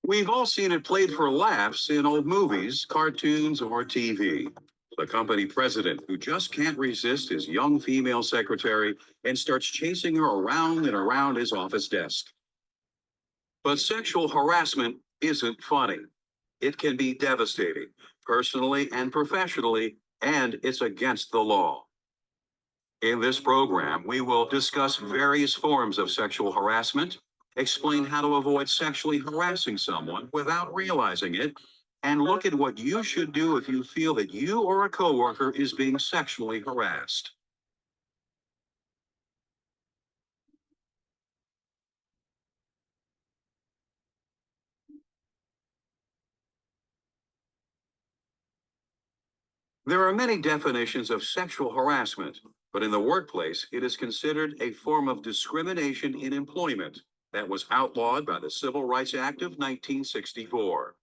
We've all seen it played for laughs in old movies, cartoons, or TV. The company president who just can't resist his young female secretary and starts chasing her around and around his office desk. But sexual harassment isn't funny. It can be devastating, personally and professionally, and it's against the law. In this program, we will discuss various forms of sexual harassment, explain how to avoid sexually harassing someone without realizing it, and look at what you should do if you feel that you or a coworker is being sexually harassed. There are many definitions of sexual harassment, but in the workplace, it is considered a form of discrimination in employment that was outlawed by the Civil Rights Act of 1964.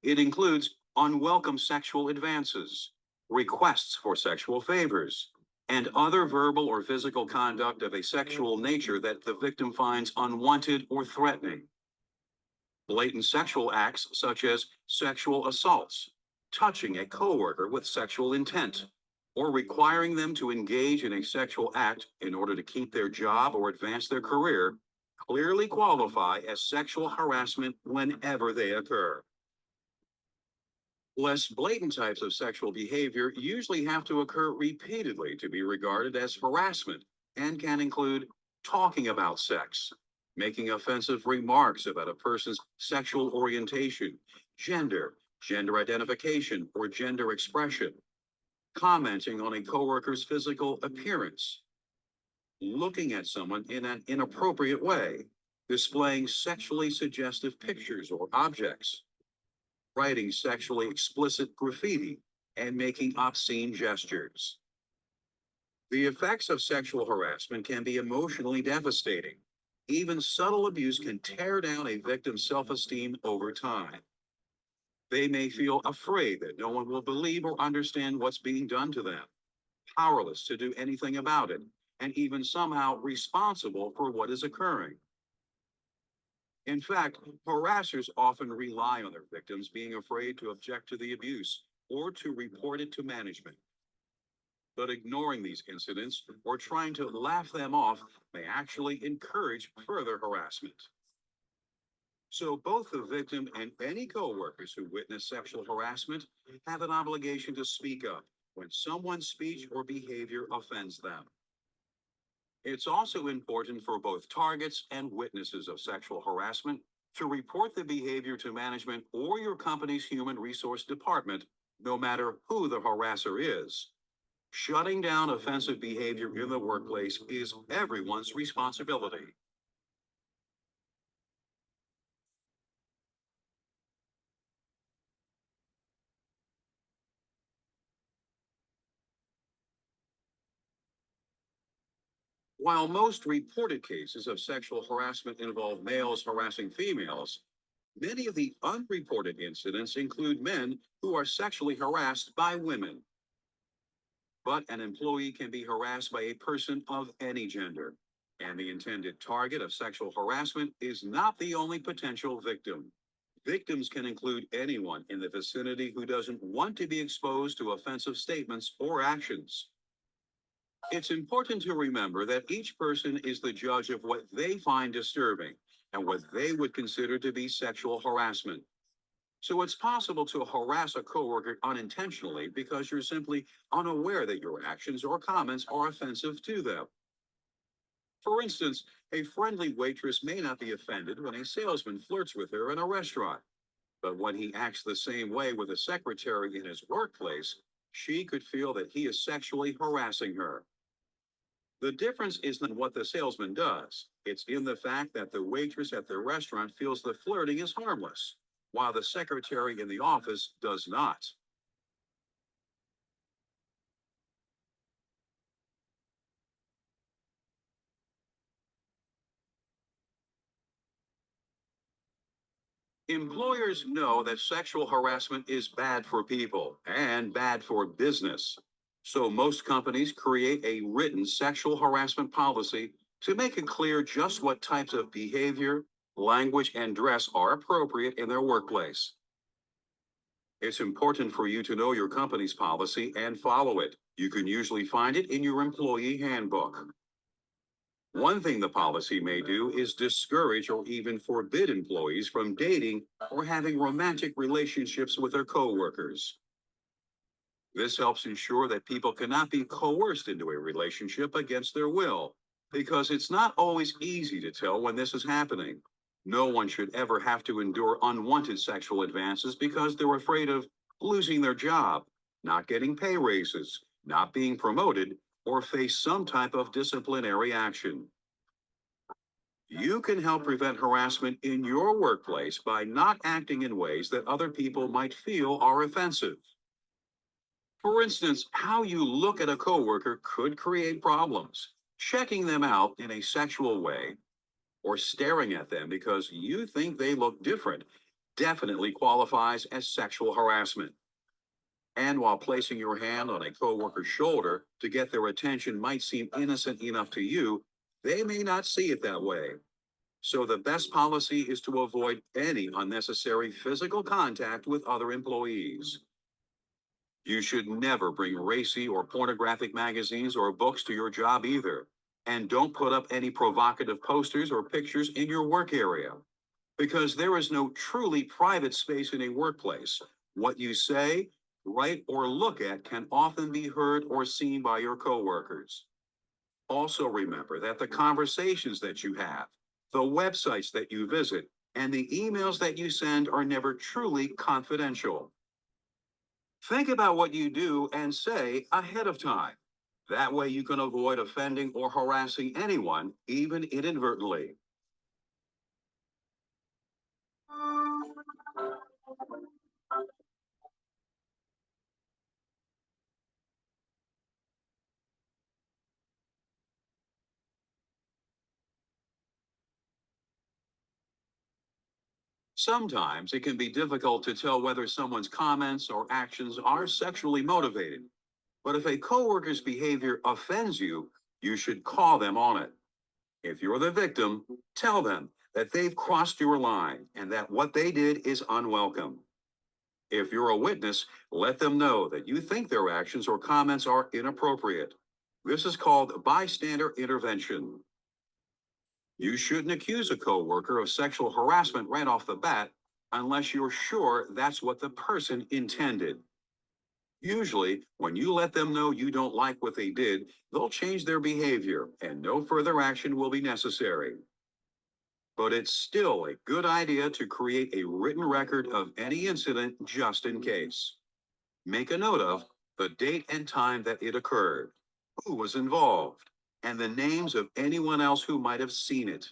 It includes unwelcome sexual advances, requests for sexual favors, and other verbal or physical conduct of a sexual nature that the victim finds unwanted or threatening. Blatant sexual acts such as sexual assaults, touching a coworker with sexual intent, or requiring them to engage in a sexual act in order to keep their job or advance their career clearly qualify as sexual harassment whenever they occur. Less blatant types of sexual behavior usually have to occur repeatedly to be regarded as harassment and can include talking about sex, making offensive remarks about a person's sexual orientation, gender identification, or gender expression, commenting on a coworker's physical appearance, looking at someone in an inappropriate way, displaying sexually suggestive pictures or objects, writing sexually explicit graffiti, and making obscene gestures. The effects of sexual harassment can be emotionally devastating. Even subtle abuse can tear down a victim's self esteem over time. They may feel afraid that no one will believe or understand what's being done to them, powerless to do anything about it, and even somehow responsible for what is occurring. In fact, harassers often rely on their victims being afraid to object to the abuse or to report it to management. But ignoring these incidents or trying to laugh them off may actually encourage further harassment. So both the victim and any coworkers who witness sexual harassment have an obligation to speak up when someone's speech or behavior offends them. It's also important for both targets and witnesses of sexual harassment to report the behavior to management or your company's human resource department, no matter who the harasser is. Shutting down offensive behavior in the workplace is everyone's responsibility. While most reported cases of sexual harassment involve males harassing females, many of the unreported incidents include men who are sexually harassed by women. But an employee can be harassed by a person of any gender, and the intended target of sexual harassment is not the only potential victim. Victims can include anyone in the vicinity who doesn't want to be exposed to offensive statements or actions. It's important to remember that each person is the judge of what they find disturbing and what they would consider to be sexual harassment. So it's possible to harass a coworker unintentionally because you're simply unaware that your actions or comments are offensive to them. For instance, a friendly waitress may not be offended when a salesman flirts with her in a restaurant, but when he acts the same way with a secretary in his workplace, she could feel that he is sexually harassing her. The difference isn't in what the salesman does. It's in the fact that the waitress at the restaurant feels the flirting is harmless, while the secretary in the office does not. Employers know that sexual harassment is bad for people and bad for business. So most companies create a written sexual harassment policy to make it clear just what types of behavior, language, and dress are appropriate in their workplace. It's important for you to know your company's policy and follow it. You can usually find it in your employee handbook. One thing the policy may do is discourage or even forbid employees from dating or having romantic relationships with their coworkers. This helps ensure that people cannot be coerced into a relationship against their will, because it's not always easy to tell when this is happening. No one should ever have to endure unwanted sexual advances because they're afraid of losing their job, not getting pay raises, not being promoted, or face some type of disciplinary action. You can help prevent harassment in your workplace by not acting in ways that other people might feel are offensive. For instance, how you look at a coworker could create problems. Checking them out in a sexual way or staring at them because you think they look different definitely qualifies as sexual harassment. And while placing your hand on a coworker's shoulder to get their attention might seem innocent enough to you, they may not see it that way. So the best policy is to avoid any unnecessary physical contact with other employees. You should never bring racy or pornographic magazines or books to your job either. And don't put up any provocative posters or pictures in your work area, because there is no truly private space in a workplace. What you say, write, or look at can often be heard or seen by your coworkers. Also remember that the conversations that you have, the websites that you visit, and the emails that you send are never truly confidential. Think about what you do and say ahead of time. That way you can avoid offending or harassing anyone, even inadvertently. Sometimes it can be difficult to tell whether someone's comments or actions are sexually motivated. But if a coworker's behavior offends you, you should call them on it. If you're the victim, tell them that they've crossed your line and that what they did is unwelcome. If you're a witness, let them know that you think their actions or comments are inappropriate. This is called bystander intervention. You shouldn't accuse a coworker of sexual harassment right off the bat unless you're sure that's what the person intended. Usually, when you let them know you don't like what they did, they'll change their behavior and no further action will be necessary. But it's still a good idea to create a written record of any incident just in case. Make a note of the date and time that it occurred, who was involved, and the names of anyone else who might have seen it.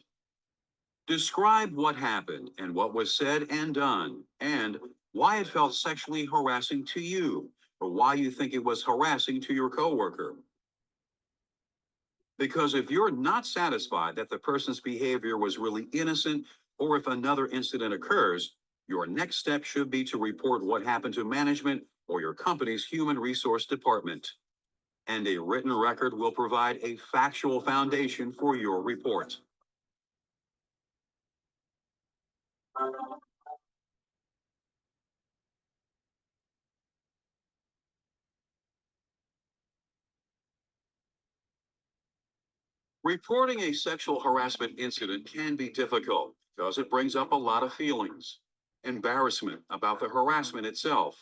Describe what happened and what was said and done, and why it felt sexually harassing to you, or why you think it was harassing to your coworker. Because if you're not satisfied that the person's behavior was really innocent, or if another incident occurs, your next step should be to report what happened to management or your company's human resource department. And a written record will provide a factual foundation for your report. Reporting a sexual harassment incident can be difficult because it brings up a lot of feelings. Embarrassment about the harassment itself,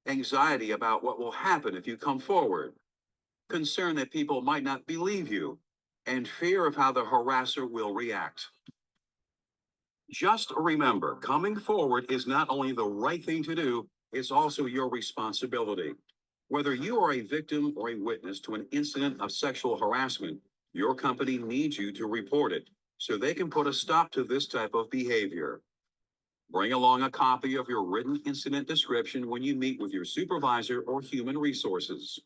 anxiety about what will happen if you come forward, concern that people might not believe you, and fear of how the harasser will react. Just remember, coming forward is not only the right thing to do, it's also your responsibility. Whether you are a victim or a witness to an incident of sexual harassment, your company needs you to report it so they can put a stop to this type of behavior. Bring along a copy of your written incident description when you meet with your supervisor or human resources.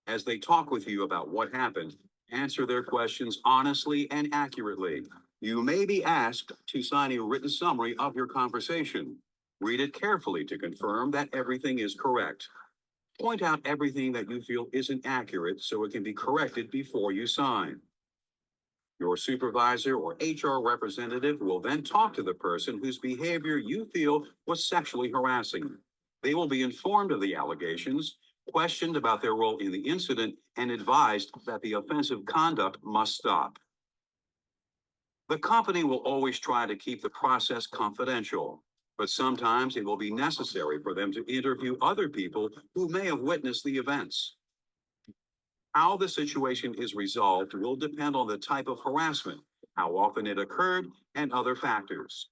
As they talk with you about what happened, answer their questions honestly and accurately. You may be asked to sign a written summary of your conversation. Read it carefully to confirm that everything is correct. Point out everything that you feel isn't accurate so it can be corrected before you sign. Your supervisor or HR representative will then talk to the person whose behavior you feel was sexually harassing. They will be informed of the allegations, questioned about their role in the incident, and advised that the offensive conduct must stop. The company will always try to keep the process confidential, but sometimes it will be necessary for them to interview other people who may have witnessed the events. How the situation is resolved will depend on the type of harassment, how often it occurred, and other factors.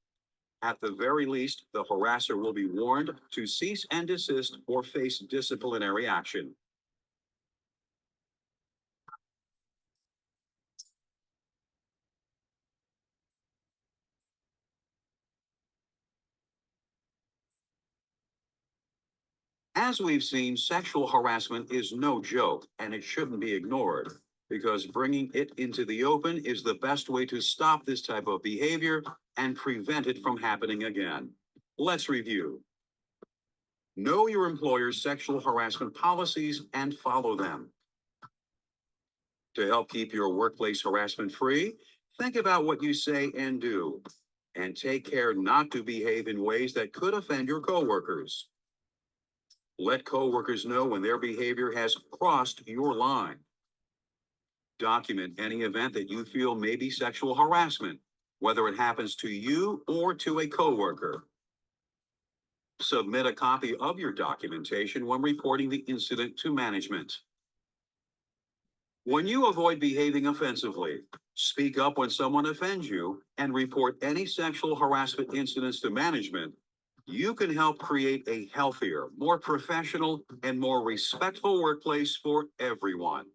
At the very least, the harasser will be warned to cease and desist or face disciplinary action. As we've seen, sexual harassment is no joke and it shouldn't be ignored because bringing it into the open is the best way to stop this type of behavior and prevent it from happening again. Let's review. Know your employer's sexual harassment policies and follow them. To help keep your workplace harassment free, think about what you say and do, and take care not to behave in ways that could offend your coworkers. Let coworkers know when their behavior has crossed your line. Document any event that you feel may be sexual harassment, whether it happens to you or to a coworker. Submit a copy of your documentation when reporting the incident to management. When you avoid behaving offensively, speak up when someone offends you, and report any sexual harassment incidents to management, you can help create a healthier, more professional, and more respectful workplace for everyone.